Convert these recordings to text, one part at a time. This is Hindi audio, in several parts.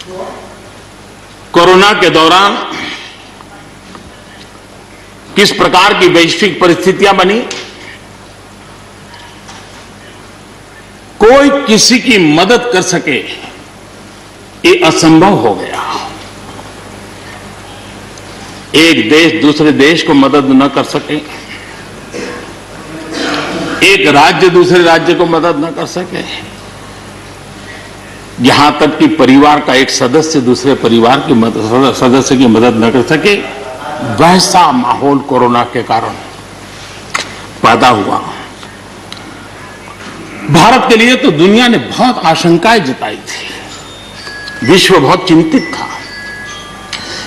कोरोना के दौरान किस प्रकार की वैश्विक परिस्थितियां बनी, कोई किसी की मदद कर सके ये असंभव हो गया। एक देश दूसरे देश को मदद न कर सके, एक राज्य दूसरे राज्य को मदद न कर सके, यहां तक कि परिवार का एक सदस्य दूसरे परिवार की सदस्य की मदद न कर सके, वैसा माहौल कोरोना के कारण पैदा हुआ। भारत के लिए तो दुनिया ने बहुत आशंकाएं जताई थी, विश्व बहुत चिंतित था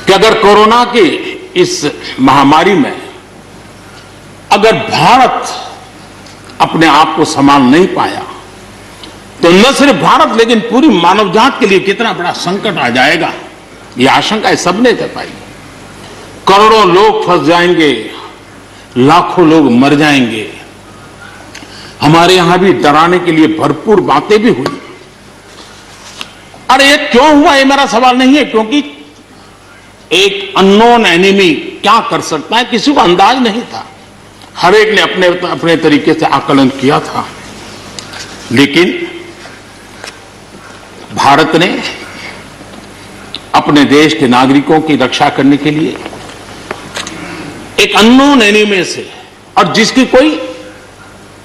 कि अगर कोरोना की इस महामारी में अगर भारत अपने आप को संभाल नहीं पाया तो न सिर्फ भारत लेकिन पूरी मानव जात के लिए कितना बड़ा संकट आ जाएगा, ये आशंकाएं सबने जताई। करोड़ों लोग फंस जाएंगे, लाखों लोग मर जाएंगे। हमारे यहां भी डराने के लिए भरपूर बातें भी हुई। और ये क्यों हुआ, ये मेरा सवाल नहीं है, क्योंकि एक अननोन एनिमी क्या कर सकता है किसी को अंदाज नहीं था। हर एक ने अपने अपने तरीके से आकलन किया था, लेकिन भारत ने अपने देश के नागरिकों की रक्षा करने के लिए एक अननोन एनिमी से, और जिसकी कोई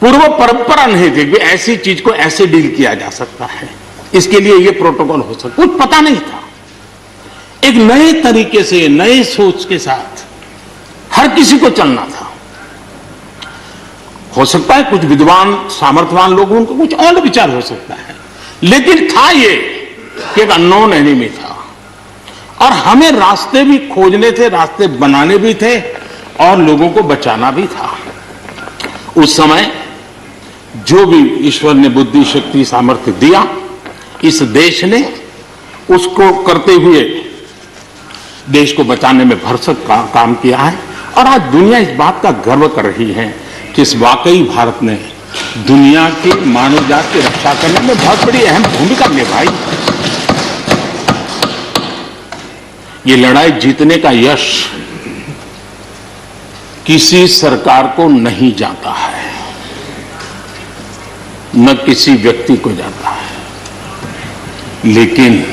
पूर्व परंपरा नहीं थी कि ऐसी चीज को ऐसे डील किया जा सकता है, इसके लिए ये प्रोटोकॉल हो सकता, कुछ पता नहीं था। एक नए तरीके से, नए सोच के साथ हर किसी को चलना था। हो सकता है कुछ विद्वान सामर्थ्यवान लोग, उनको कुछ और विचार हो सकता है, लेकिन था ये कि एक अननोन एनिमी था और हमें रास्ते भी खोजने थे, रास्ते बनाने भी थे और लोगों को बचाना भी था। उस समय जो भी ईश्वर ने बुद्धि, शक्ति, सामर्थ्य दिया, इस देश ने उसको करते हुए देश को बचाने में भरसक काम किया है। और आज दुनिया इस बात का गर्व कर रही है कि इस वाकई भारत ने दुनिया की मानव जात की रक्षा करने में बहुत बड़ी अहम भूमिका निभाई। ये लड़ाई जीतने का यश किसी सरकार को नहीं जाता है, न किसी व्यक्ति को जाता है, लेकिन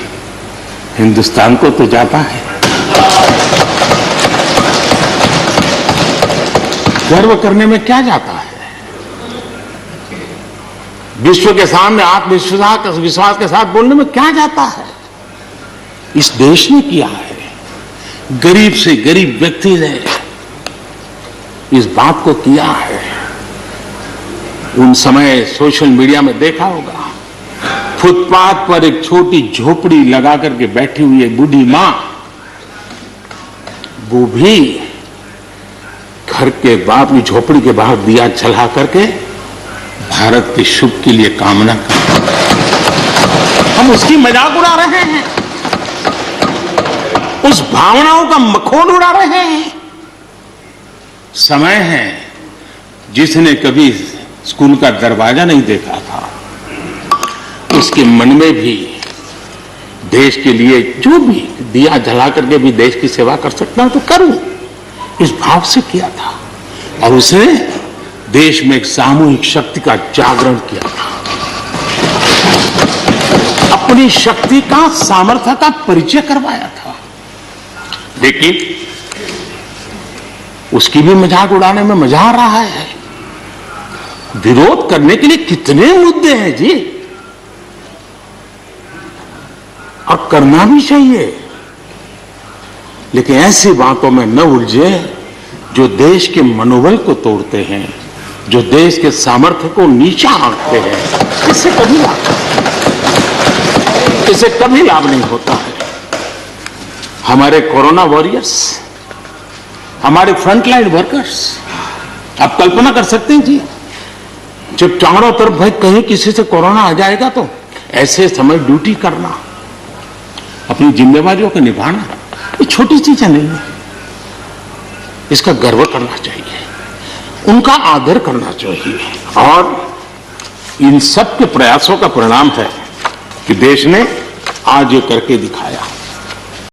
हिंदुस्तान को तो जाता है। गर्व करने में क्या जाता है? विश्व के सामने आत्मविश्वास के साथ बोलने में क्या जाता है? इस देश ने किया है, गरीब से गरीब व्यक्ति ने इस बात को किया है। उन समय सोशल मीडिया में देखा होगा, फुटपाथ पर एक छोटी झोपड़ी लगा करके बैठी हुई एक बूढ़ी मां, वो भी घर के बाप की झोपड़ी के बाहर दिया जला करके भारत के शुभ के लिए कामना करते। हम उसकी मजाक उड़ा रहे हैं, उस भावनाओं का मखौल उड़ा रहे हैं। समय है, जिसने कभी स्कूल का दरवाजा नहीं देखा था, उसके मन में भी देश के लिए जो भी दिया जला करके भी देश की सेवा कर सकता हूं तो करूं, इस भाव से किया था। और उसने देश में एक सामूहिक शक्ति का जागरण किया था, अपनी शक्ति का, सामर्थ्य का परिचय करवाया था। लेकिन उसकी भी मजाक उड़ाने में मजा आ रहा है। विरोध करने के लिए कितने मुद्दे हैं जी, और करना भी चाहिए, लेकिन ऐसी बातों में न उलझे जो देश के मनोबल को तोड़ते हैं, जो देश के सामर्थ्य को नीचा आंकते हैं। इससे कभी लाभ नहीं होता है। हमारे कोरोना वॉरियर्स, हमारे फ्रंटलाइन वर्कर्स, आप कल्पना कर सकते हैं जी, जब चारों तरफ भाई कहीं किसी से कोरोना आ जाएगा तो ऐसे समय ड्यूटी करना, अपनी जिम्मेवारियों को निभाना, ये छोटी चीजें नहीं है। इसका गर्व करना चाहिए, उनका आदर करना चाहिए। और इन सब के प्रयासों का परिणाम है कि देश ने आज ये करके दिखाया।